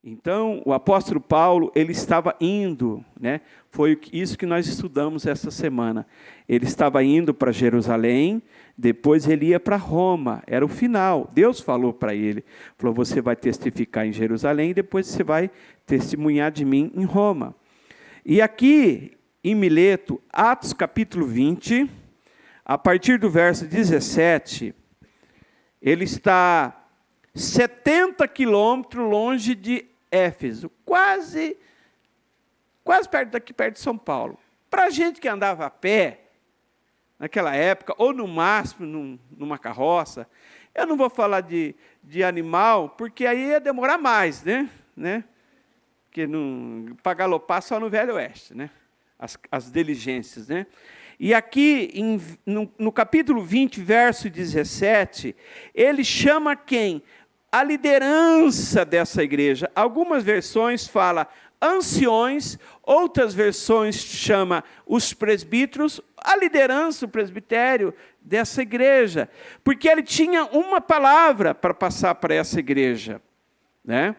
Então, o apóstolo Paulo, ele estava indo, né? Foi isso que nós estudamos essa semana. Ele estava indo para Jerusalém, depois ele ia para Roma, era o final. Deus falou para ele, falou, você vai testificar em Jerusalém, e depois você vai testemunhar de mim em Roma. E aqui, em Mileto, Atos capítulo 20, a partir do verso 17, ele está 70 quilômetros longe de Éfeso, quase perto daqui, perto de São Paulo. Para a gente que andava a pé, naquela época, ou no máximo numa carroça, eu não vou falar de animal, porque aí ia demorar mais, né? Porque para galopar só no Velho Oeste, né? As diligências, né? E aqui, no capítulo 20, verso 17, ele chama quem? A liderança dessa igreja. Algumas versões falam anciões, outras versões chama os presbíteros, a liderança, o presbitério dessa igreja, porque ele tinha uma palavra para passar para essa igreja, né?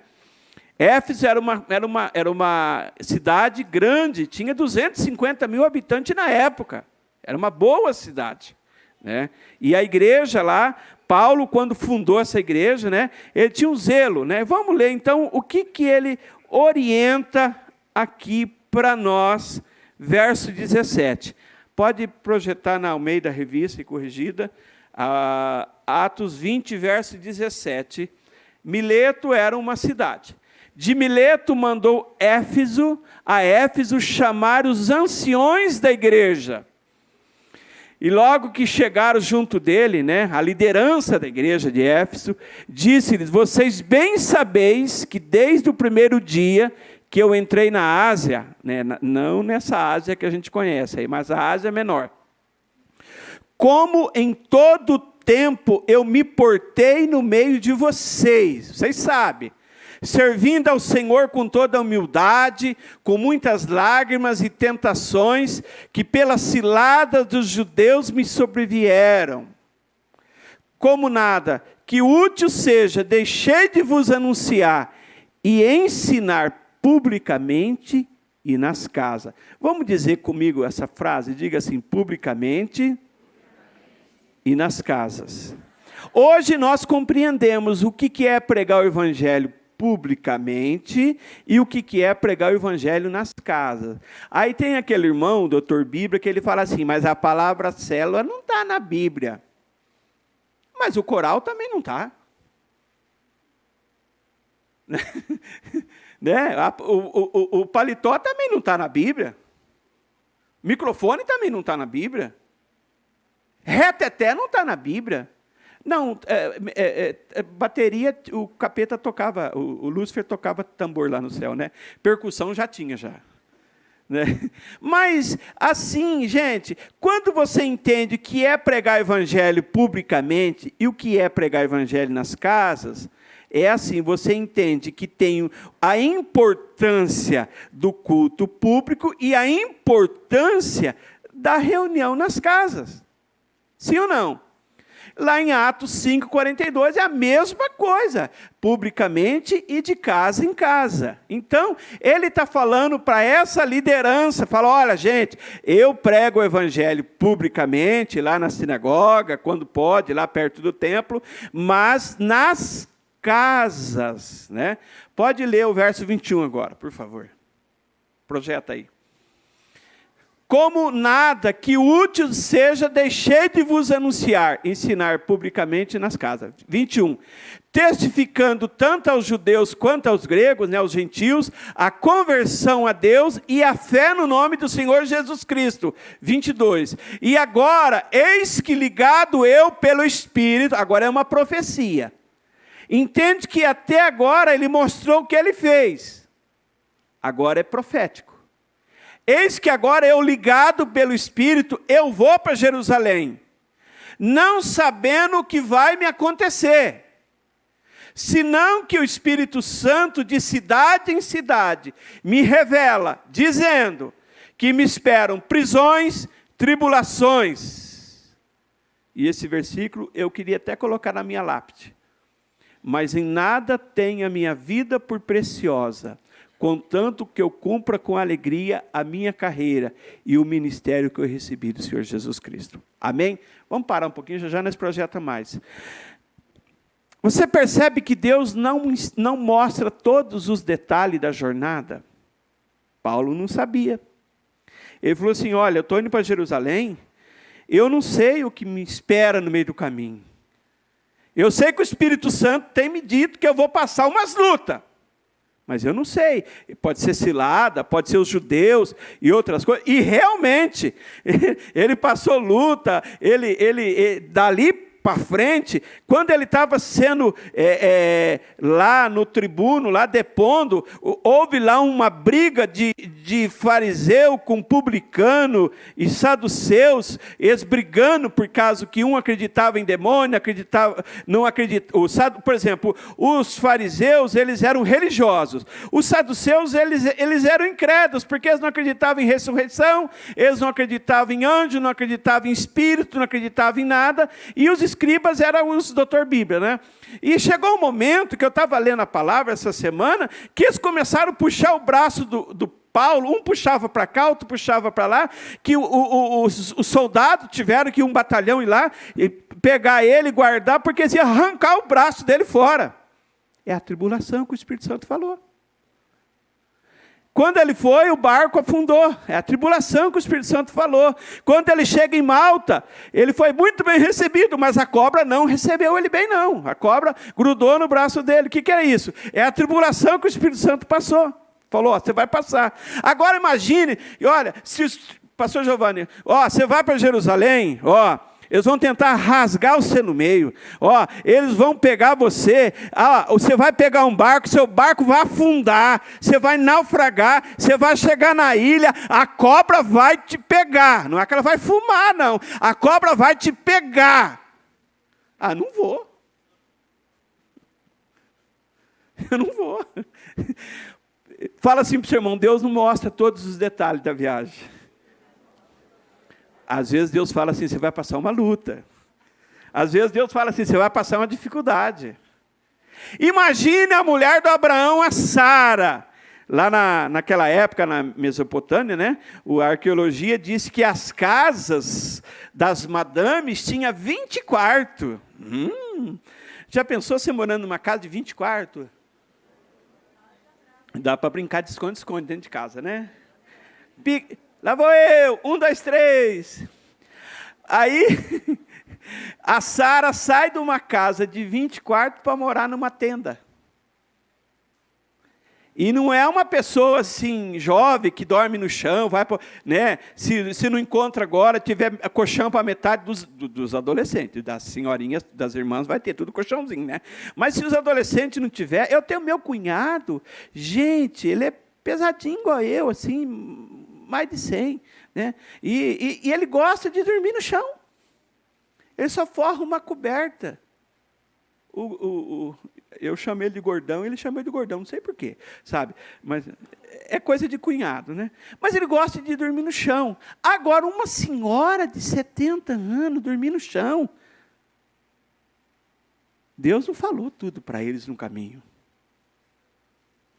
Éfeso era uma cidade grande, tinha 250 mil habitantes na época, era uma boa cidade, né? E a igreja lá, Paulo, quando fundou essa igreja, né, ele tinha um zelo, né? Vamos ler então o que ele orienta aqui para nós, verso 17. Pode projetar na Almeida Revista e Corrigida, Atos 20, verso 17. Mileto era uma cidade. De Mileto mandou a Éfeso chamar os anciões da igreja. E logo que chegaram junto dele, né, a liderança da igreja de Éfeso, disse-lhes, vocês bem sabeis que desde o primeiro dia que eu entrei na Ásia, né, não nessa Ásia que a gente conhece, mas a Ásia menor, como em todo tempo eu me portei no meio de vocês sabem, servindo ao Senhor com toda a humildade, com muitas lágrimas e tentações, que pelas ciladas dos judeus me sobrevieram. Como nada, que útil seja, deixei de vos anunciar e ensinar publicamente e nas casas. Vamos dizer comigo essa frase? Diga assim, publicamente e nas casas. Hoje nós compreendemos o que é pregar o evangelho publicamente e o que é pregar o evangelho nas casas. Aí tem aquele irmão, o doutor Bíblia, que ele fala assim, mas a palavra célula não está na Bíblia. Mas o coral também não está. Né? O paletó também não está na Bíblia. O microfone também não está na Bíblia. Reteté não está na Bíblia. Não, bateria, o capeta tocava, o Lúcifer tocava tambor lá no céu, né? Percussão já tinha, né? Mas, assim, gente, quando você entende que é pregar evangelho publicamente e o que é pregar evangelho nas casas, é assim, você entende que tem a importância do culto público e a importância da reunião nas casas. Sim ou não? Lá em Atos 5:42 é a mesma coisa, publicamente e de casa em casa. Então, ele está falando para essa liderança, fala, olha gente, eu prego o evangelho publicamente, lá na sinagoga, quando pode, lá perto do templo, mas nas casas, né? Pode ler o verso 21 agora, por favor. Projeta aí. Como nada que útil seja, deixei de vos anunciar, ensinar publicamente nas casas. 21. Testificando tanto aos judeus quanto aos gregos, né, aos gentios, a conversão a Deus e a fé no nome do Senhor Jesus Cristo. 22. E agora, eis que ligado eu pelo Espírito, agora é uma profecia. Entende que até agora ele mostrou o que ele fez. Agora é profético. Eis que agora eu ligado pelo Espírito, eu vou para Jerusalém, não sabendo o que vai me acontecer, senão que o Espírito Santo de cidade em cidade me revela, dizendo que me esperam prisões, tribulações. E esse versículo eu queria até colocar na minha lápide. mas em nada tenho a minha vida por preciosa, contanto que eu cumpra com alegria a minha carreira e o ministério que eu recebi do Senhor Jesus Cristo. Amém? Vamos parar um pouquinho, já nesse projeto mais. Você percebe que Deus não mostra todos os detalhes da jornada? Paulo não sabia. Ele falou assim, olha, eu estou indo para Jerusalém, eu não sei o que me espera no meio do caminho. Eu sei que o Espírito Santo tem me dito que eu vou passar umas lutas. Mas eu não sei, pode ser cilada, pode ser os judeus e outras coisas. E realmente, ele passou luta, ele dali para frente, quando ele estava sendo lá no tribuno, lá depondo, houve lá uma briga de fariseu com publicano e saduceus, eles brigando por causa que um acreditava em demônio, não acreditava. Por exemplo, os fariseus, eles eram religiosos. Os saduceus, eles eram incrédulos, porque eles não acreditavam em ressurreição, eles não acreditavam em anjo, não acreditavam em espírito, não acreditavam em nada, e os escribas eram os doutor Bíblia, né? E chegou um momento que eu estava lendo a palavra essa semana, que eles começaram a puxar o braço do Paulo, um puxava para cá, outro puxava para lá, que os soldados tiveram que um batalhão ir lá e pegar ele e guardar, porque eles iam arrancar o braço dele fora. É a tribulação que o Espírito Santo falou. Quando ele foi, o barco afundou. É a tribulação que o Espírito Santo falou. Quando ele chega em Malta, ele foi muito bem recebido, mas a cobra não recebeu ele bem, não. A cobra grudou no braço dele. O que é isso? É a tribulação que o Espírito Santo passou. Falou, ó, você vai passar. Agora imagine, e olha, pastor Giovanni, ó, você vai para Jerusalém, ó, eles vão tentar rasgar você no meio. Ó, eles vão pegar você. Você vai pegar um barco, seu barco vai afundar. Você vai naufragar. Você vai chegar na ilha. A cobra vai te pegar. Não é que ela vai fumar, não. A cobra vai te pegar. Ah, não vou. Eu não vou. Fala assim para o seu irmão, Deus não mostra todos os detalhes da viagem. Às vezes Deus fala assim, você vai passar uma luta. Às vezes Deus fala assim, você vai passar uma dificuldade. Imagine a mulher do Abraão, a Sara. Lá naquela época, na Mesopotâmia, né, a arqueologia disse que as casas das madames tinham 20 quartos. Já pensou você morando numa casa de 20 quartos? Dá para brincar de esconde-esconde dentro de casa, né? Lá vou eu, 1, 2, 3. Aí, a Sara sai de uma casa de 20 quartos para morar numa tenda. E não é uma pessoa assim, jovem, que dorme no chão, vai, né? Se não encontra agora, tiver colchão para metade dos adolescentes, das senhorinhas, das irmãs, vai ter tudo colchãozinho, né? Mas se os adolescentes não tiver, eu tenho meu cunhado, gente, ele é pesadinho igual eu, assim, mais de 100, né? E ele gosta de dormir no chão. Ele só forra uma coberta. Eu chamei ele de gordão, ele chamou de gordão, não sei porquê, sabe? Mas é coisa de cunhado, né? Mas ele gosta de dormir no chão. Agora, uma senhora de 70 anos dormir no chão. Deus não falou tudo para eles no caminho.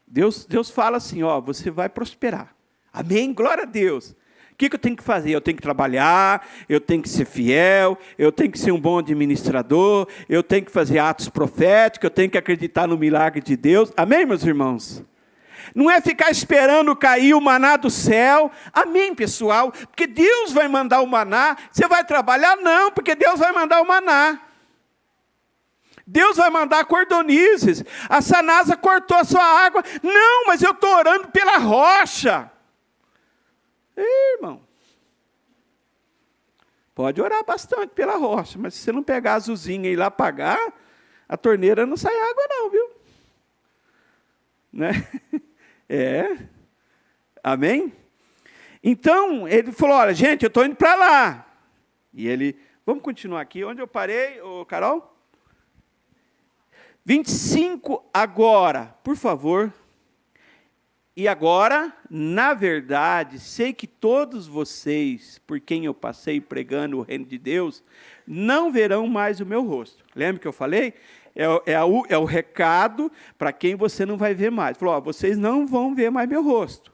Deus fala assim, ó, você vai prosperar. Amém? Glória a Deus. O que eu tenho que fazer? Eu tenho que trabalhar, eu tenho que ser fiel, eu tenho que ser um bom administrador, eu tenho que fazer atos proféticos, eu tenho que acreditar no milagre de Deus. Amém, meus irmãos? Não é ficar esperando cair o maná do céu. Amém, pessoal? Porque Deus vai mandar o maná. Você vai trabalhar? Não, porque Deus vai mandar o maná. Deus vai mandar cordonizes. A Sanasa cortou a sua água. Não, mas eu estou orando pela rocha. Irmão, pode orar bastante pela rocha, mas se você não pegar a azulzinha e ir lá apagar, a torneira não sai água não, viu? Né? Amém? Então, ele falou, olha, gente, eu estou indo para lá. E ele, vamos continuar aqui, onde eu parei, Carol? 25 agora, por favor. E agora, na verdade, sei que todos vocês, por quem eu passei pregando o reino de Deus, não verão mais o meu rosto. Lembra que eu falei? é o recado para quem você não vai ver mais. Falou, vocês não vão ver mais meu rosto.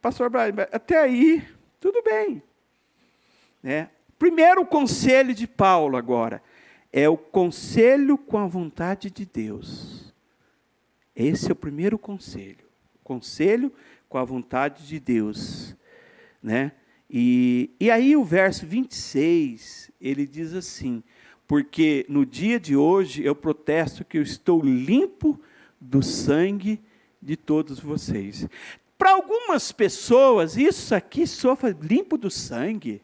Pastor Brian, até aí, tudo bem. Né? Primeiro o conselho de Paulo agora, é o conselho com a vontade de Deus. Esse é o primeiro conselho. Conselho com a vontade de Deus. Né? E aí o verso 26, ele diz assim, porque no dia de hoje eu protesto que eu estou limpo do sangue de todos vocês. Para algumas pessoas, isso aqui sofre limpo do sangue.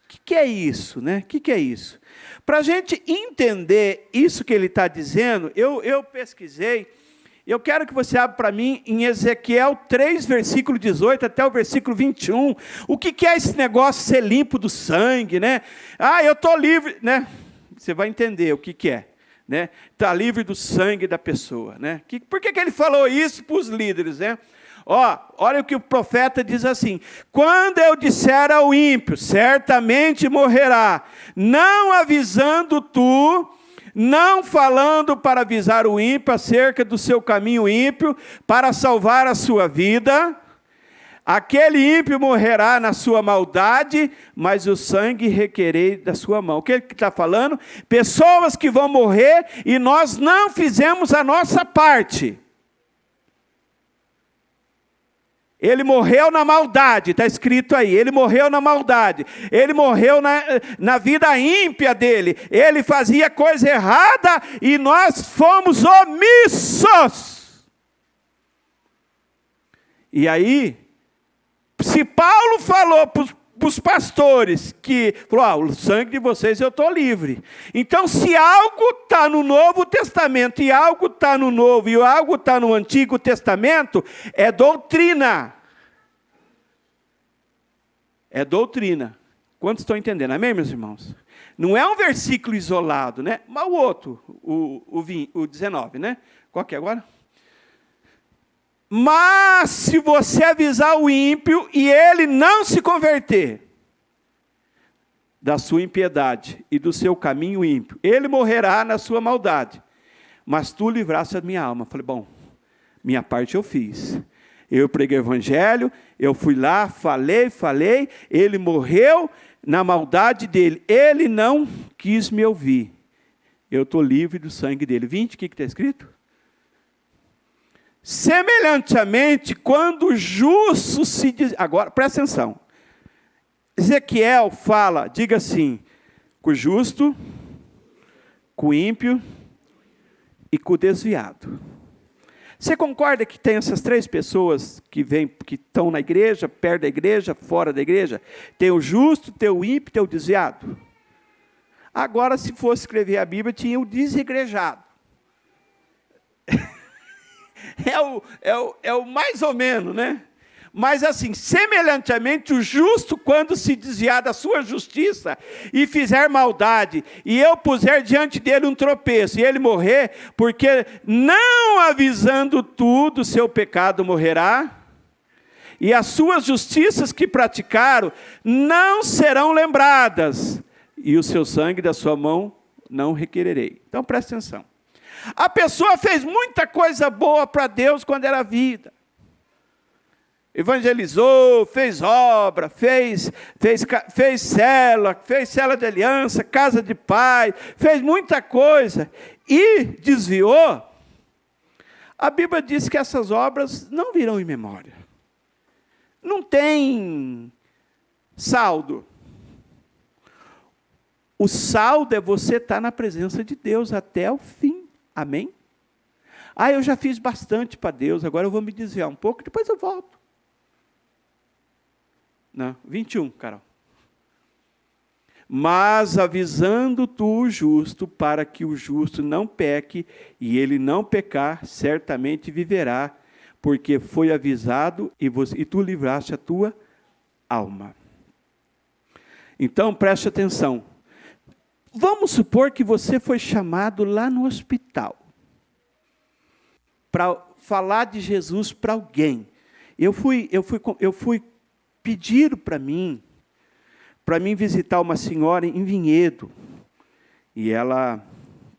O que é isso, né? O que é isso? Para a gente entender isso que ele está dizendo, eu pesquisei, eu quero que você abra para mim em Ezequiel 3, versículo 18 até o versículo 21. O que é esse negócio de ser limpo do sangue, né? Eu estou livre, né? Você vai entender o que é. Né? Está livre do sangue da pessoa. Né? Por que ele falou isso para os líderes? Né? Olha o que o profeta diz assim, quando eu disser ao ímpio, certamente morrerá, não avisando tu, não falando para avisar o ímpio acerca do seu caminho ímpio, para salvar a sua vida, aquele ímpio morrerá na sua maldade, mas o sangue requerei da sua mão. O que ele está falando? Pessoas que vão morrer e nós não fizemos a nossa parte. Ele morreu na maldade, está escrito aí, ele morreu na maldade, ele morreu na vida ímpia dele, ele fazia coisa errada e nós fomos omissos. E aí, se Paulo falou para os pastores que, falou, o sangue de vocês eu estou livre. Então, se algo está no Novo Testamento, e algo está no Novo, e algo está no Antigo Testamento, é doutrina. É doutrina. Quantos estão entendendo? Amém, meus irmãos? Não é um versículo isolado, né? Mas o outro, o 19, né? Qual que é agora? Mas se você avisar o ímpio e ele não se converter da sua impiedade e do seu caminho ímpio, ele morrerá na sua maldade, mas tu livraste a minha alma. Falei, bom, minha parte eu fiz. Eu preguei o evangelho, eu fui lá, falei, ele morreu na maldade dele, ele não quis me ouvir. Eu estou livre do sangue dele. 20, o que está escrito? Semelhantemente, quando o justo se diz... Agora, presta atenção. Ezequiel fala, diga assim, com o justo, com o ímpio e com o desviado. Você concorda que tem essas três pessoas que estão na igreja, perto da igreja, fora da igreja? Tem o justo, tem o ímpio, tem o desviado. Agora, se fosse escrever a Bíblia, tinha o desigrejado. É o mais ou menos, né? Mas assim, semelhantemente, o justo, quando se desviar da sua justiça e fizer maldade, e eu puser diante dele um tropeço, e ele morrer, porque não avisando tu do seu pecado morrerá, e as suas justiças que praticaram não serão lembradas, e o seu sangue da sua mão não requererei. Então presta atenção. A pessoa fez muita coisa boa para Deus quando era vida. Evangelizou, fez obra, fez célula de aliança, casa de pai, fez muita coisa e desviou. A Bíblia diz que essas obras não virão em memória. Não tem saldo. O saldo é você estar na presença de Deus até o fim. Amém? Eu já fiz bastante para Deus, agora eu vou me desviar um pouco, depois eu volto. Não, 21, Carol. Mas avisando tu o justo, para que o justo não peque, e ele não pecar, certamente viverá, porque foi avisado e tu livraste a tua alma. Então, preste atenção. Vamos supor que você foi chamado lá no hospital para falar de Jesus para alguém. Eu fui pediram para mim visitar uma senhora em Vinhedo. E ela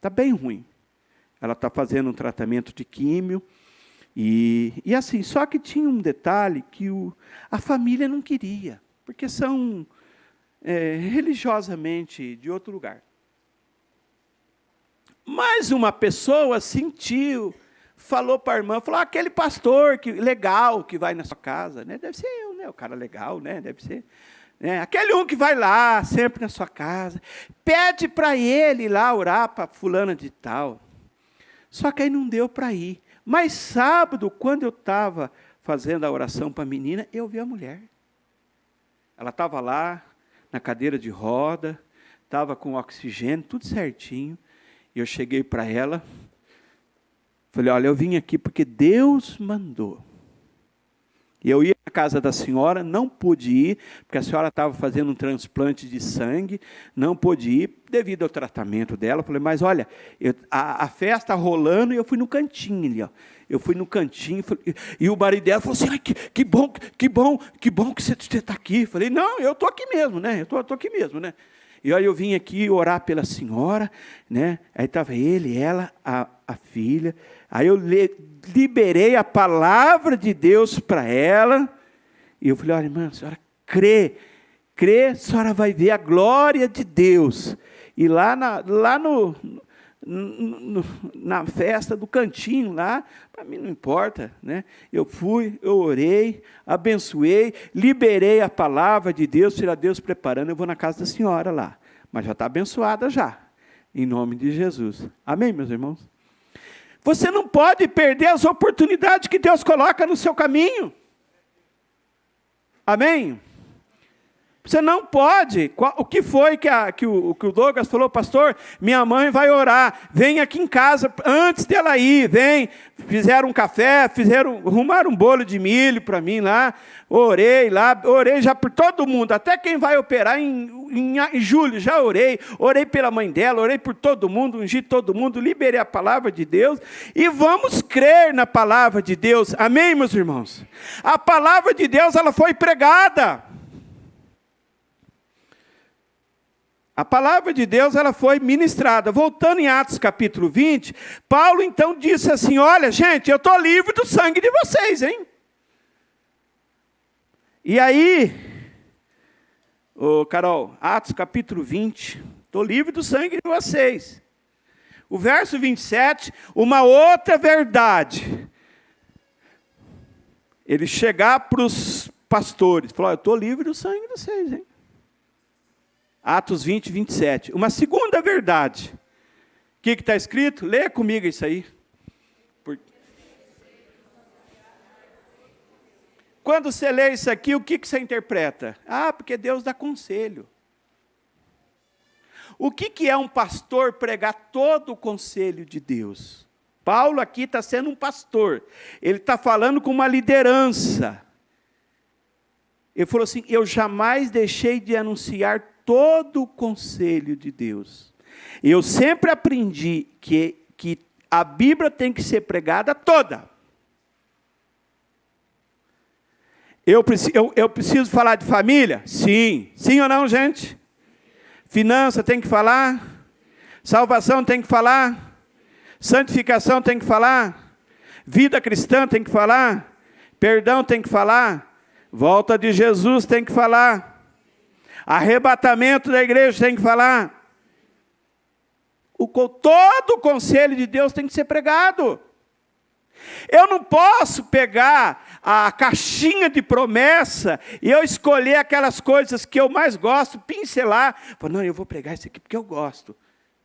está bem ruim. Ela está fazendo um tratamento de químio. E assim, só que tinha um detalhe que a família não queria, porque são religiosamente de outro lugar. Mas uma pessoa sentiu, falou para a irmã, falou, aquele pastor legal que vai na sua casa, né? Deve ser eu, né? O cara legal, né? Deve ser. Aquele um que vai lá, sempre na sua casa, pede para ele ir lá orar para fulana de tal. Só que aí não deu para ir. Mas sábado, quando eu estava fazendo a oração para a menina, eu vi a mulher. Ela estava lá, na cadeira de roda, estava com oxigênio, tudo certinho. E eu cheguei para ela, falei, olha, eu vim aqui porque Deus mandou. E eu ia na casa da senhora, não pude ir, porque a senhora estava fazendo um transplante de sangue, não pude ir, devido ao tratamento dela. Falei, mas olha, a festa rolando e eu fui no cantinho ali, ó. Eu fui no cantinho, e o marido dela falou assim, ai, que bom que você está aqui. Falei, não, eu estou aqui mesmo, né? Eu estou aqui mesmo, né? E olha, eu vim aqui orar pela senhora, né? Aí estava ele, ela, a filha. Aí eu liberei a palavra de Deus para ela. E eu falei, olha, irmã, a senhora crê, a senhora vai ver a glória de Deus. E lá na festa do cantinho lá, para mim não importa, né? Eu fui, eu orei, abençoei, liberei a palavra de Deus, será Deus preparando, eu vou na casa da senhora lá, mas já está abençoada já, em nome de Jesus. Amém, meus irmãos? Você não pode perder as oportunidades que Deus coloca no seu caminho. Amém? Você não pode. O que foi que o Douglas falou, pastor? Minha mãe vai orar. Vem aqui em casa antes dela ir. Vem. Fizeram um café, arrumaram um bolo de milho para mim lá. Orei já por todo mundo. Até quem vai operar em julho, já orei. Orei pela mãe dela, orei por todo mundo, ungi todo mundo, liberei a palavra de Deus. E vamos crer na palavra de Deus. Amém, meus irmãos? A palavra de Deus, ela foi pregada. A palavra de Deus, ela foi ministrada. Voltando em Atos capítulo 20, Paulo então disse assim, olha gente, eu estou livre do sangue de vocês, hein? E aí, Carol, Atos capítulo 20, estou livre do sangue de vocês. O verso 27, uma outra verdade. Ele chegar para os pastores, falou, eu estou livre do sangue de vocês, hein? Atos 20, 27. Uma segunda verdade. O que está escrito? Leia comigo isso aí. Quando você lê isso aqui, o que você interpreta? Ah, porque Deus dá conselho. O que é um pastor pregar todo o conselho de Deus? Paulo aqui está sendo um pastor. Ele está falando com uma liderança. Ele falou assim, eu jamais deixei de anunciar todo o conselho de Deus. Eu sempre aprendi que a Bíblia tem que ser pregada toda. Eu preciso falar de família? Sim. Sim ou não, gente? Finança tem que falar? Salvação tem que falar? Santificação tem que falar? Vida cristã tem que falar? Perdão tem que falar? Volta de Jesus tem que falar? Arrebatamento da igreja tem que falar? Todo o conselho de Deus tem que ser pregado. Eu não posso pegar a caixinha de promessa e eu escolher aquelas coisas que eu mais gosto, pincelar. Falar, não, eu vou pregar isso aqui porque eu gosto.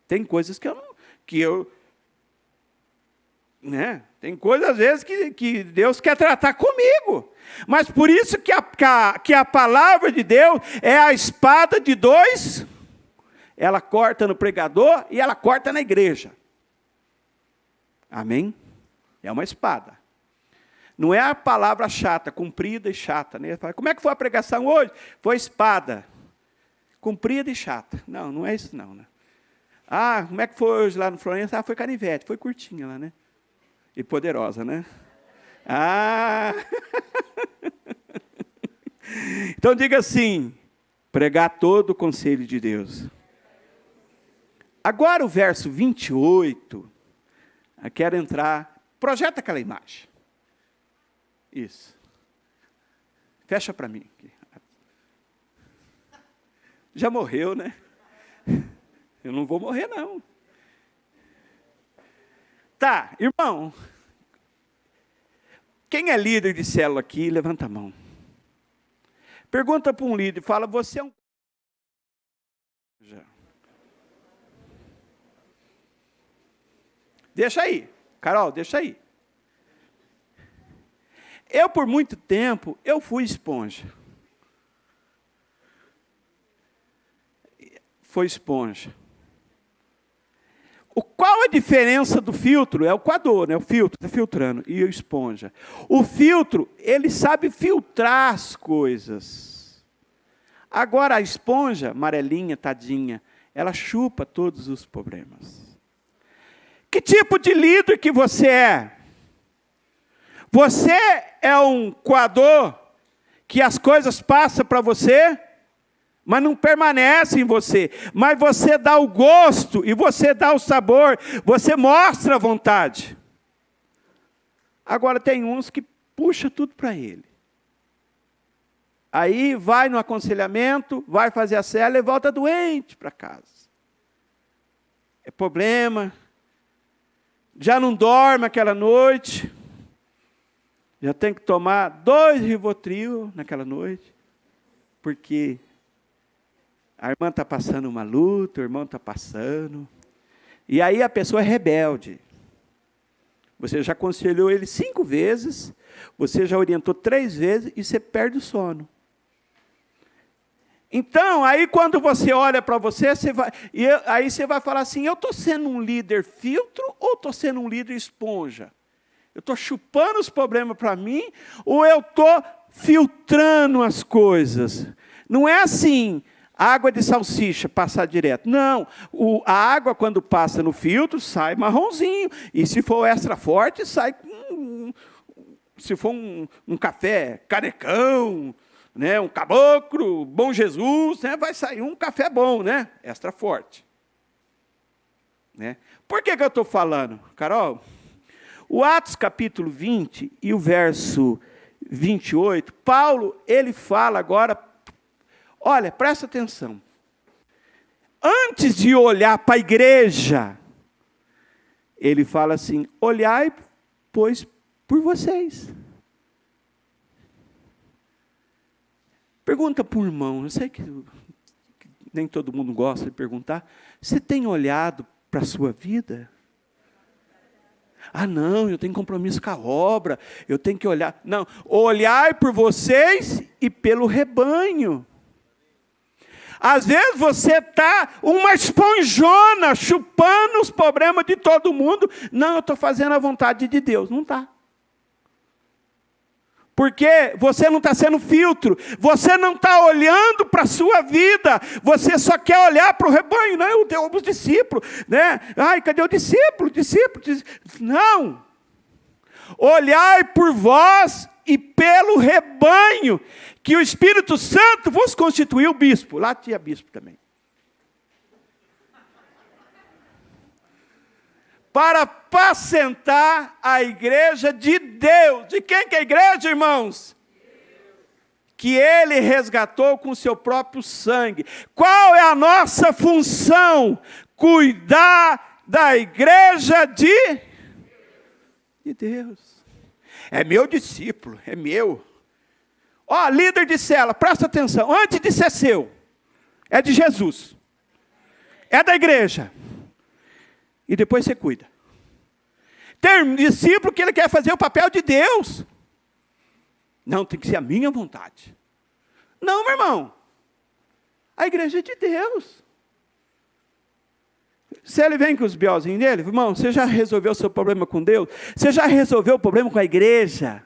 Tem coisas tem coisas às vezes que Deus quer tratar comigo. Mas por isso que a palavra de Deus é a espada de dois. Ela corta no pregador e ela corta na igreja. Amém? É uma espada. Não é a palavra chata, comprida e chata. Né? Como é que foi a pregação hoje? Foi espada. Comprida e chata. Não é isso não. Né? Ah, como é que foi hoje lá no Florença? Ah, foi canivete, foi curtinha lá, né? E poderosa, né? Ah! Então diga assim, pregar todo o conselho de Deus. Agora o verso 28, eu quero entrar, projeta aquela imagem. Isso. Fecha para mim. Já morreu, né? Eu não vou morrer, não. Tá, irmão. Quem é líder de célula aqui, levanta a mão. Pergunta para um líder, fala, você é um... Deixa aí, Carol, deixa aí. Eu, por muito tempo, eu fui esponja. Foi esponja. Qual a diferença do filtro? É o coador, né? O filtro está filtrando, e a esponja. O filtro, ele sabe filtrar as coisas. Agora, a esponja, amarelinha, tadinha, ela chupa todos os problemas. Que tipo de líder que você é? Você é um coador que as coisas passam para você, mas não permanecem em você. Mas você dá o gosto e você dá o sabor, você mostra a vontade. Agora tem uns que puxa tudo para ele. Aí vai no aconselhamento, vai fazer a célula e volta doente para casa. É problema. Já não dorme aquela noite. Já tem que tomar 2 Rivotril naquela noite. Porque a irmã está passando uma luta, o irmão está passando. E aí a pessoa é rebelde. Você já aconselhou ele 5 vezes, você já orientou 3 vezes e você perde o sono. Então, aí quando você olha para você, aí você vai falar assim, eu estou sendo um líder filtro ou estou sendo um líder esponja? Eu estou chupando os problemas para mim ou eu estou filtrando as coisas? Não é assim, água de salsicha passar direto. Não, a água quando passa no filtro sai marronzinho. E se for extra forte, sai... se for um café canecão... né, um caboclo, bom Jesus, né, vai sair um café bom, né, extra forte. Né? Por que eu estou falando, Carol? O Atos capítulo 20 e o verso 28, Paulo, ele fala agora, olha, presta atenção. Antes de olhar para a igreja, ele fala assim, olhai, pois, por vocês. Pergunta para o irmão, eu sei que nem todo mundo gosta de perguntar, você tem olhado para a sua vida? Ah, não, eu tenho compromisso com a obra, eu tenho que olhar. Não, olhai por vocês e pelo rebanho. Às vezes você está uma esponjona, chupando os problemas de todo mundo. Não, eu estou fazendo a vontade de Deus. Não está. Porque você não está sendo filtro, você não está olhando para a sua vida, você só quer olhar para o rebanho, não, os discípulos, né? Ai, cadê o discípulo? Não! Olhai por vós e pelo rebanho, que o Espírito Santo vos constituiu bispo. Lá tinha bispo também. Para apacentar a igreja de Deus. De quem que é a igreja, irmãos? Que Ele resgatou com o seu próprio sangue. Qual é a nossa função? Cuidar da igreja de Deus. É meu discípulo, é meu. Ó, líder de célula, presta atenção. Antes de ser seu, é de Jesus. É da igreja. E depois você cuida. Tem um discípulo que ele quer fazer o papel de Deus. Não, tem que ser a minha vontade. Não, meu irmão. A igreja é de Deus. Se ele vem com os biozinhos dele, irmão, você já resolveu o seu problema com Deus? Você já resolveu o problema com a igreja?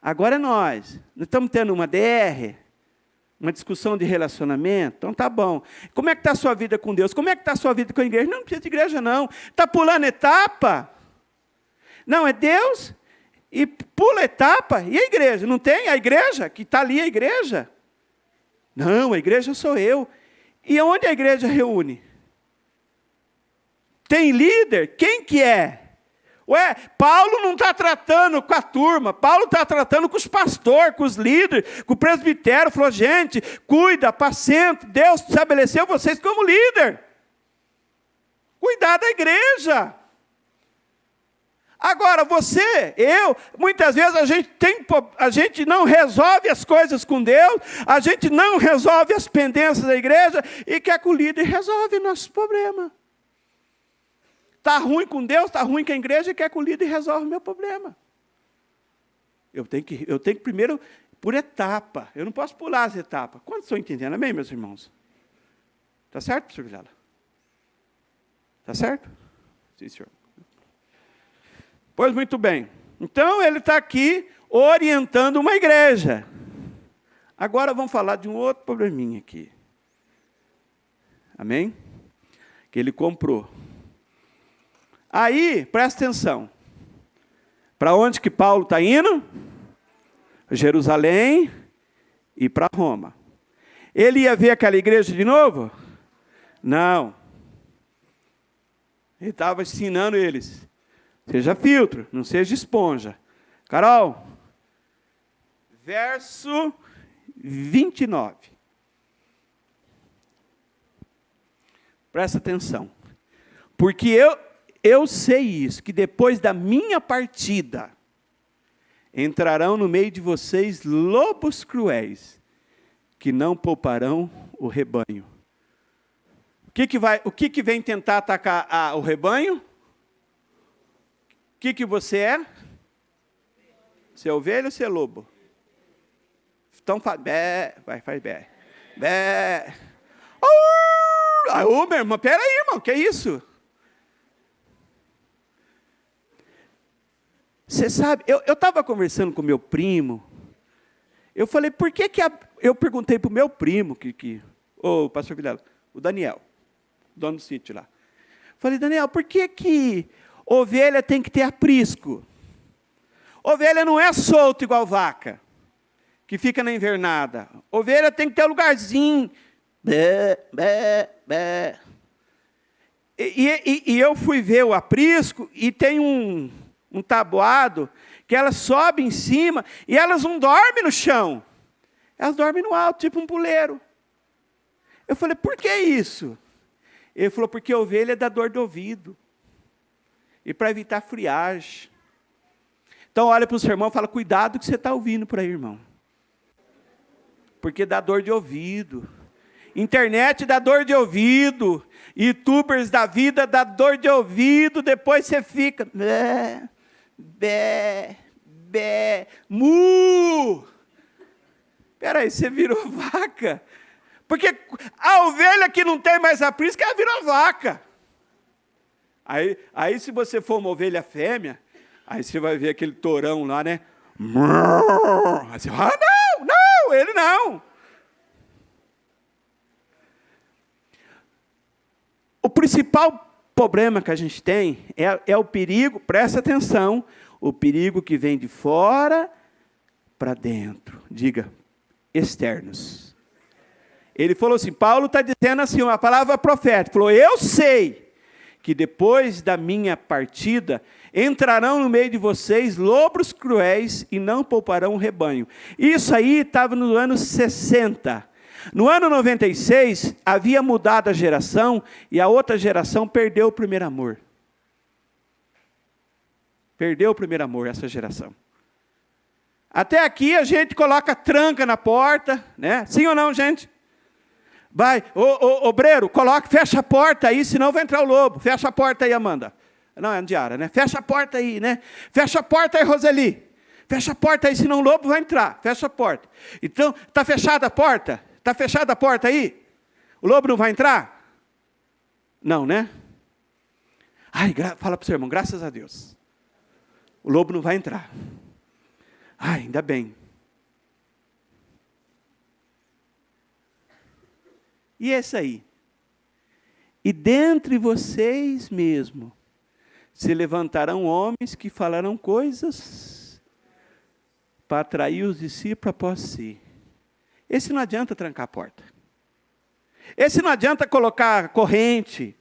Agora é nós. Nós estamos tendo uma DR. Uma discussão de relacionamento, então tá bom. Como é que está a sua vida com Deus? Como é que está a sua vida com a igreja? Não precisa de igreja, não. Está pulando etapa? Não, é Deus, e pula etapa, e a igreja? Não tem a igreja? Que está ali a igreja? Não, a igreja sou eu. E onde a igreja reúne? Tem líder? Quem que é? Ué, Paulo não está tratando com a turma, Paulo está tratando com os pastores, com os líderes, com o presbitério. Falou, gente, cuida, apacenta, Deus estabeleceu vocês como líder. Cuidar da igreja. Agora, você, eu, muitas vezes a gente não resolve as coisas com Deus, a gente não resolve as pendências da igreja e quer que o líder resolve nossos problemas. Está ruim com Deus, está ruim com a igreja e quer que o líder resolva o meu problema. Eu tenho que primeiro, por etapa, eu não posso pular as etapas. Quantos estão entendendo? Amém, meus irmãos? Está certo, pastor Vilela? Está certo? Sim, senhor. Pois muito bem. Então, ele está aqui orientando uma igreja. Agora vamos falar de um outro probleminha aqui. Amém? Que ele comprou. Aí, presta atenção. Para onde que Paulo está indo? Jerusalém e para Roma. Ele ia ver aquela igreja de novo? Não. Ele estava ensinando eles. Seja filtro, não seja esponja. Carol, verso 29. Presta atenção. Porque eu sei isso, que depois da minha partida, entrarão no meio de vocês lobos cruéis, que não pouparão o rebanho. O que vem tentar atacar o rebanho? O que você é? Você é ovelha ou você é lobo? Então faz bé, faz bé. Bé. Ô, meu irmão, peraí, irmão, que é isso? Você sabe, eu estava conversando com meu primo, eu falei, por que eu perguntei para o meu primo, o pastor Vilela, o Daniel, dono do sítio lá. Falei, Daniel, por que ovelha tem que ter aprisco? Ovelha não é solta igual vaca, que fica na invernada. Ovelha tem que ter um lugarzinho. Bé, bé, bé. E eu fui ver o aprisco e tem um tabuado que elas sobem em cima e elas não dormem no chão. Elas dormem no alto, tipo um puleiro. Eu falei, por que isso? Ele falou, porque a ovelha dá dor de ouvido. E para evitar friagem. Então olha para o seu irmão e fala, cuidado que você está ouvindo por aí, irmão. Porque dá dor de ouvido. Internet dá dor de ouvido. YouTubers da vida dá dor de ouvido. Depois você fica... Bé, bé, bé, mu. Espera aí, você virou vaca. Porque a ovelha que não tem mais aprisco, ela virou vaca. Aí se você for uma ovelha fêmea, aí você vai ver aquele tourão lá, né? Aí você fala, não, ele não. O principal problema que a gente tem é o perigo, presta atenção, o perigo que vem de fora para dentro. Diga, externos. Ele falou assim, Paulo está dizendo assim, uma palavra profética, falou, eu sei que depois da minha partida, entrarão no meio de vocês lobos cruéis e não pouparão o rebanho. Isso aí estava no ano 60. No ano 96, havia mudado a geração e a outra geração perdeu o primeiro amor. Perdeu o primeiro amor, essa geração. Até aqui a gente coloca tranca na porta, né? Sim ou não, gente? Vai, obreiro, fecha a porta aí, senão vai entrar o lobo. Fecha a porta aí, Amanda. Não, é Andiara, né? Fecha a porta aí, né? Fecha a porta aí, Roseli. Fecha a porta aí, senão o lobo vai entrar. Fecha a porta. Então, está fechada a porta? Está fechada a porta aí? O lobo não vai entrar? Não, né? Ai, fala para o seu irmão, graças a Deus. O lobo não vai entrar. Ai, ainda bem. E esse aí? E dentre vocês mesmo se levantarão homens que falarão coisas para atrair os discípulos após si. Esse não adianta trancar a porta. Esse não adianta colocar corrente.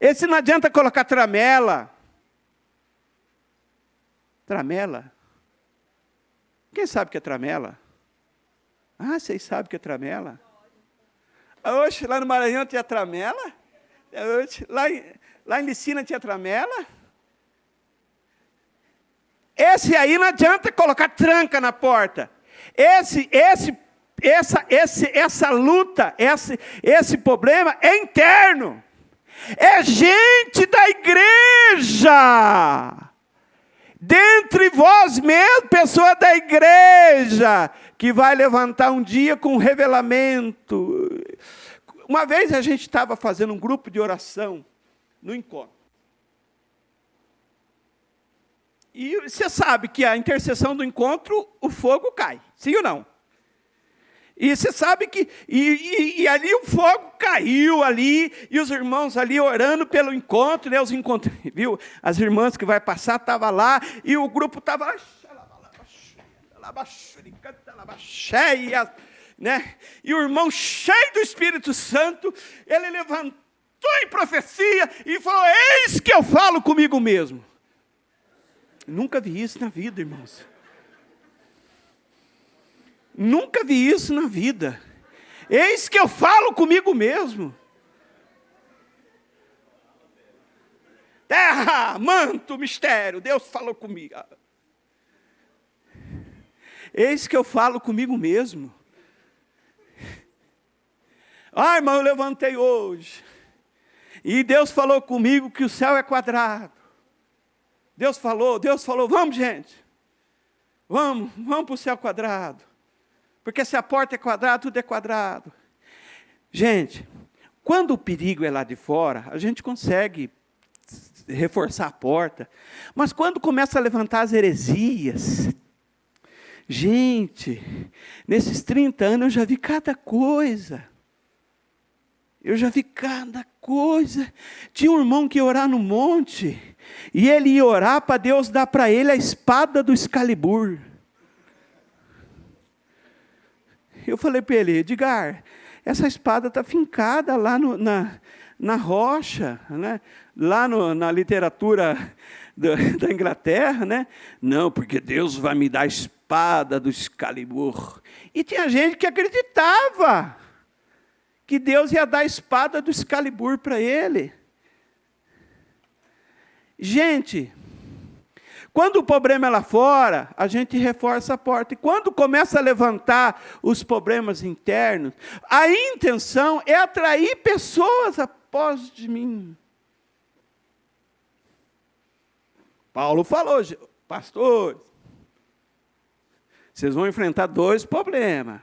Esse não adianta colocar tramela. Tramela? Quem sabe o que é tramela? Ah, vocês sabem o que é tramela? Oxe, lá no Maranhão tinha tramela? Oxe, lá em Licina tinha tramela? Esse aí não adianta colocar tranca na porta. Essa luta, esse problema é interno. É gente da igreja. Dentre vós mesmo, pessoa da igreja, que vai levantar um dia com um revelamento. Uma vez a gente estava fazendo um grupo de oração no encontro. E você sabe que a intercessão do encontro, o fogo cai. Sim ou não? E você sabe que e ali o fogo caiu ali, e os irmãos ali orando pelo encontro, né? Os encontros, viu? As irmãs que vai passar estavam lá, e o grupo estava cheia, né? E o irmão cheio do Espírito Santo, ele levantou em profecia e falou: eis que eu falo comigo mesmo. Nunca vi isso na vida, irmãos. Nunca vi isso na vida. Eis que eu falo comigo mesmo. Terra, manto, mistério, Deus falou comigo. Eis que eu falo comigo mesmo. Ah, irmão, eu levantei hoje. E Deus falou comigo que o céu é quadrado. Deus falou, vamos gente. Vamos para o céu quadrado. Porque se a porta é quadrada, tudo é quadrado. Gente, quando o perigo é lá de fora, a gente consegue reforçar a porta. Mas quando começa a levantar as heresias, gente, nesses 30 anos eu já vi cada coisa. Tinha um irmão que ia orar no monte, e ele ia orar para Deus dar para ele a espada do Excalibur. Eu falei para ele: Edgar, essa espada está fincada lá na rocha, né? Lá na literatura da Inglaterra, né? Não, porque Deus vai me dar a espada do Excalibur. E tinha gente que acreditava que Deus ia dar a espada do Excalibur para ele. Gente, quando o problema é lá fora, a gente reforça a porta. E quando começa a levantar os problemas internos, a intenção é atrair pessoas após de mim. Paulo falou: pastor, vocês vão enfrentar 2 problemas.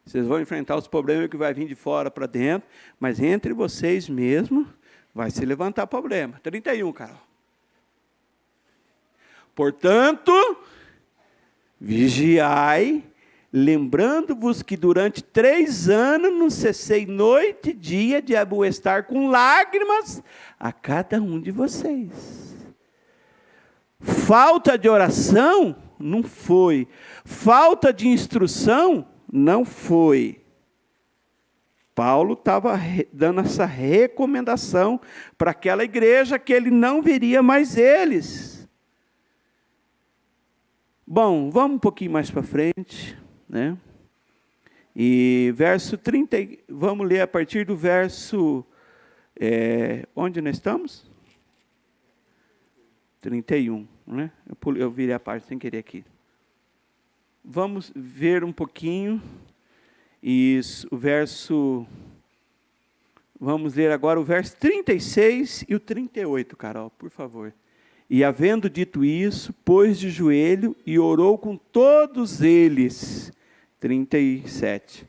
Vocês vão enfrentar os problemas que vai vir de fora para dentro, mas entre vocês mesmo vai se levantar problema. 31, Carol. Portanto, vigiai, lembrando-vos que durante 3 anos não cessei noite e dia de amoestar com lágrimas a cada um de vocês. Falta de oração? Não foi. Falta de instrução? Não foi. Paulo estava dando essa recomendação para aquela igreja que ele não veria mais eles. Bom, vamos um pouquinho mais para frente, né? E verso 30, vamos ler a partir do verso, onde nós estamos? 31, né? Eu virei a parte sem querer aqui. Vamos ver um pouquinho, vamos ler agora o verso 36 e o 38, Carol, por favor. E havendo dito isso, pôs de joelho e orou com todos eles. 37.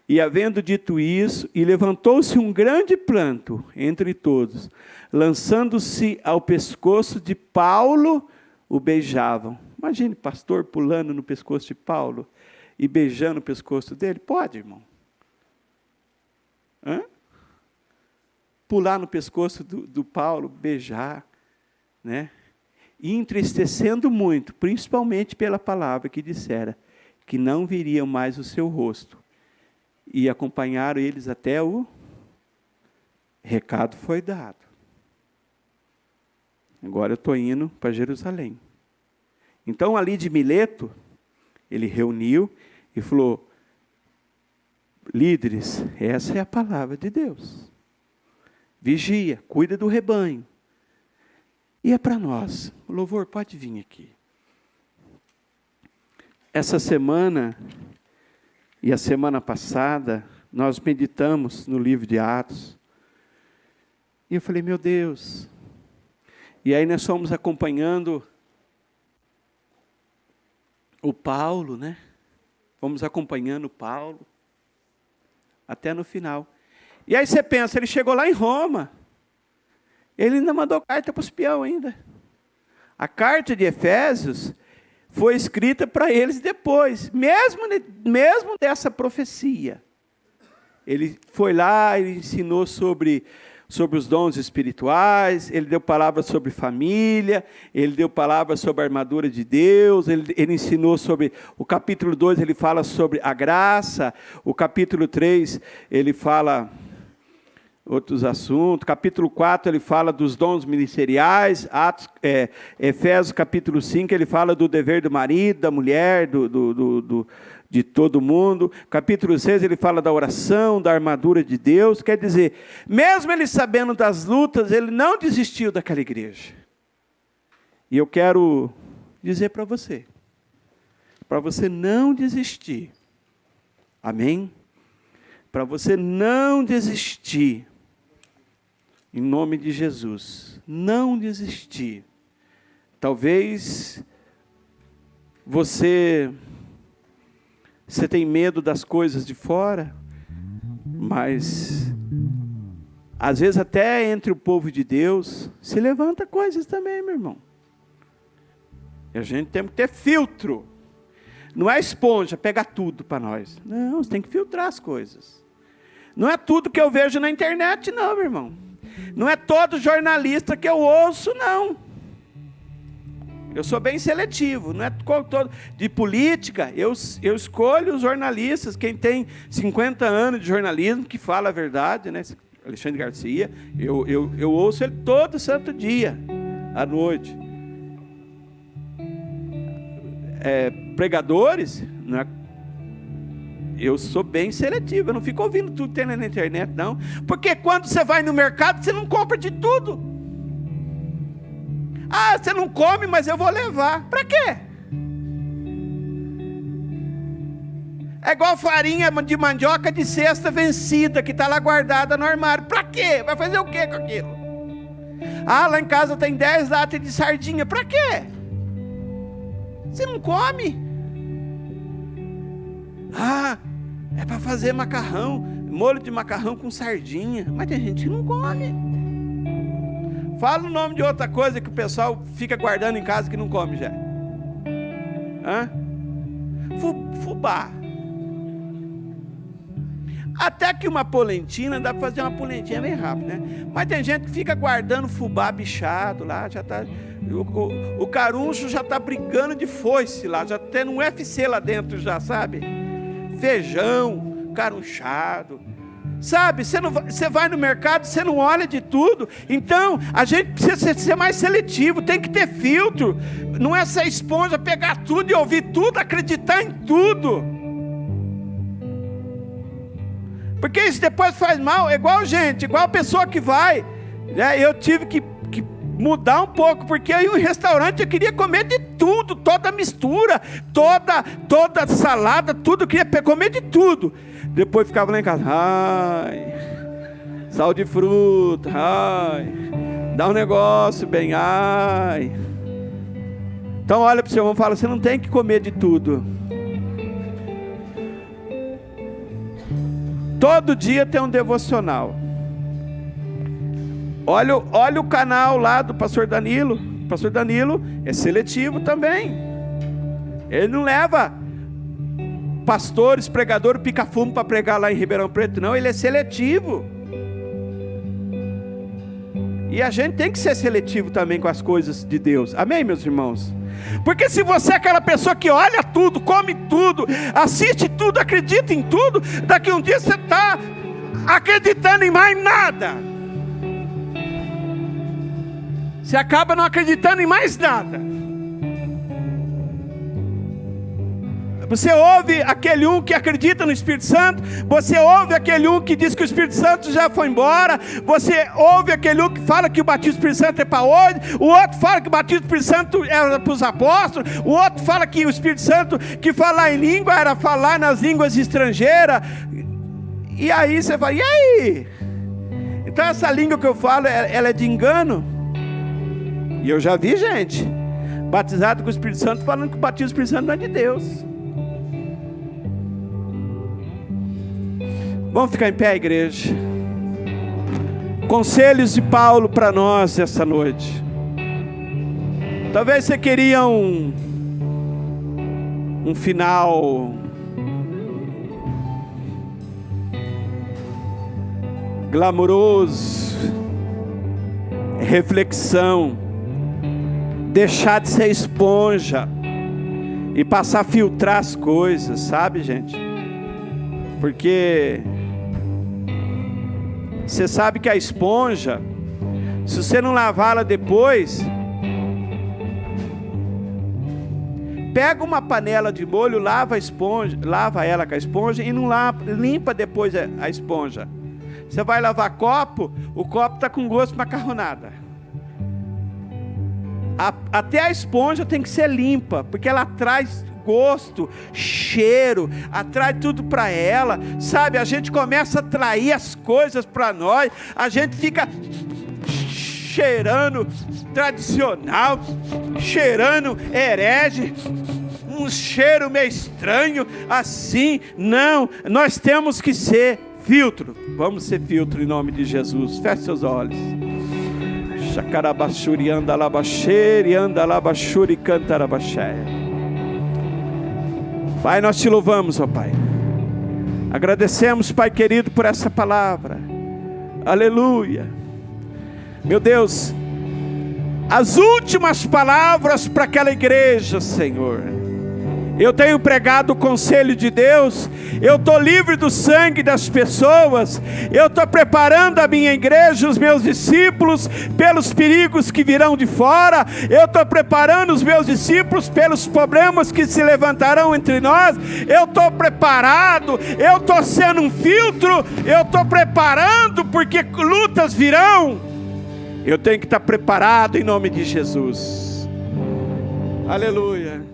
E havendo dito isso, e levantou-se um grande pranto entre todos, lançando-se ao pescoço de Paulo, o beijavam. Imagine pastor pulando no pescoço de Paulo e beijando o pescoço dele. Pode, irmão? Pular no pescoço do Paulo, beijar, né? E entristecendo muito, principalmente pela palavra que dissera, que não viriam mais o seu rosto. E acompanharam eles até o recado foi dado. agora eu estou indo para Jerusalém. Então, ali de Mileto, ele reuniu e falou: líderes, essa é a palavra de Deus. Vigia, cuida do rebanho. E é para nós. O louvor pode vir aqui. Essa semana e a semana passada, nós meditamos no livro de Atos. E eu falei: meu Deus. E aí nós fomos acompanhando o Paulo, né? Fomos acompanhando o Paulo até no final. E aí você pensa, ele chegou lá em Roma. Ele ainda mandou carta para os peão ainda. A carta de Efésios foi escrita para eles depois, mesmo dessa profecia. Ele foi lá, ele ensinou sobre os dons espirituais, ele deu palavras sobre família, ele deu palavras sobre a armadura de Deus, ele ensinou sobre, o capítulo 2 ele fala sobre a graça, o capítulo 3 ele fala outros assuntos, capítulo 4 ele fala dos dons ministeriais, Efésios capítulo 5 ele fala do dever do marido, da mulher, de todo mundo. Capítulo 6 ele fala da oração, da armadura de Deus. Quer dizer, mesmo ele sabendo das lutas, ele não desistiu daquela igreja. E eu quero dizer para você não desistir. Amém? Para você não desistir. Em nome de Jesus. Não desistir. Talvez você tem medo das coisas de fora, mas às vezes até entre o povo de Deus se levanta coisas também, meu irmão. E a gente tem que ter filtro. Não é esponja, pega tudo para nós. Não, você tem que filtrar as coisas. Não é tudo que eu vejo na internet, não, meu irmão. Não é todo jornalista que eu ouço, não. Eu sou bem seletivo, não é todo de política, eu escolho os jornalistas, quem tem 50 anos de jornalismo, que fala a verdade, né? Alexandre Garcia, eu ouço ele todo santo dia, à noite. Pregadores, não é? Eu sou bem seletivo, eu não fico ouvindo tudo que tem na internet, não. Porque quando você vai no mercado, você não compra de tudo. Ah, você não come, mas eu vou levar. Para quê? É igual farinha de mandioca de cesta vencida, que está lá guardada no armário. Para quê? Vai fazer o quê com aquilo? Ah, lá em casa tem 10 latas de sardinha. Para quê? Você não come? Ah, é para fazer macarrão, molho de macarrão com sardinha. Mas tem gente que não come. Fala o nome de outra coisa que o pessoal fica guardando em casa que não come já. Fubá. Até que uma polentina, dá para fazer uma polentinha bem rápido, né? Mas tem gente que fica guardando fubá bichado lá, já tá, o caruncho já está brigando de foice lá, já tem um UFC lá dentro já, sabe? Feijão, carunchado. Sabe, você vai no mercado, você não olha de tudo. Então, a gente precisa ser mais seletivo, tem que ter filtro. Não é ser esponja, pegar tudo e ouvir tudo, acreditar em tudo. Porque isso depois faz mal, igual a pessoa que vai. Né? Eu tive que mudar um pouco, porque aí no restaurante eu queria comer de tudo, toda mistura, toda salada, tudo, eu queria comer de tudo. Depois ficava lá em casa, ai, sal de fruta, ai, dá um negócio bem, ai. Então olha para o seu irmão e fala, você não tem que comer de tudo. Todo dia tem um devocional. Olha o canal lá do pastor Danilo. O pastor Danilo é seletivo também. Ele não leva pastores, pregadores, pica-fumo para pregar lá em Ribeirão Preto, não. Ele é seletivo. E a gente tem que ser seletivo também com as coisas de Deus. Amém, meus irmãos? Porque se você é aquela pessoa que olha tudo, come tudo, assiste tudo, acredita em tudo, daqui um dia você está acreditando em mais nada. Você acaba não acreditando em mais nada. Você ouve aquele um que acredita no Espírito Santo, você ouve aquele um que diz que o Espírito Santo já foi embora, você ouve aquele um que fala que o batismo do Espírito Santo é para hoje, o outro fala que o batismo do Espírito Santo era para os apóstolos, o outro fala que o Espírito Santo que falar em língua era falar nas línguas estrangeiras. E aí você fala, e aí? Então essa língua que eu falo, ela é de engano. E eu já vi gente batizado com o Espírito Santo falando que o batismo do Espírito Santo não é de Deus. Vamos ficar em pé, igreja. Conselhos de Paulo para nós essa noite. Talvez você queria um final glamouroso, reflexão, deixar de ser esponja e passar a filtrar as coisas, sabe, gente? Porque você sabe que a esponja, se você não lavá-la depois, pega uma panela de molho, lava ela com a esponja e não limpa depois a esponja. Você vai lavar copo, o copo está com gosto de macarronada. Até a esponja tem que ser limpa, porque ela traz gosto, cheiro, atrai tudo para ela, sabe? A gente começa a atrair as coisas para nós, a gente fica cheirando tradicional, cheirando herege, um cheiro meio estranho, assim. Não, nós temos que ser filtro. Vamos ser filtro em nome de Jesus. Feche seus olhos. Chacarabachuri andalabaxeri andalabachuri cantarabaxé. Pai, nós te louvamos, ó Pai. Agradecemos, Pai querido, por essa palavra. Aleluia. Meu Deus, as últimas palavras para aquela igreja, Senhor. Eu tenho pregado o conselho de Deus, eu estou livre do sangue das pessoas, eu estou preparando a minha igreja, os meus discípulos, pelos perigos que virão de fora, eu estou preparando os meus discípulos pelos problemas que se levantarão entre nós, eu estou preparado, eu estou sendo um filtro, eu estou preparando porque lutas virão, eu tenho que estar preparado em nome de Jesus. Aleluia.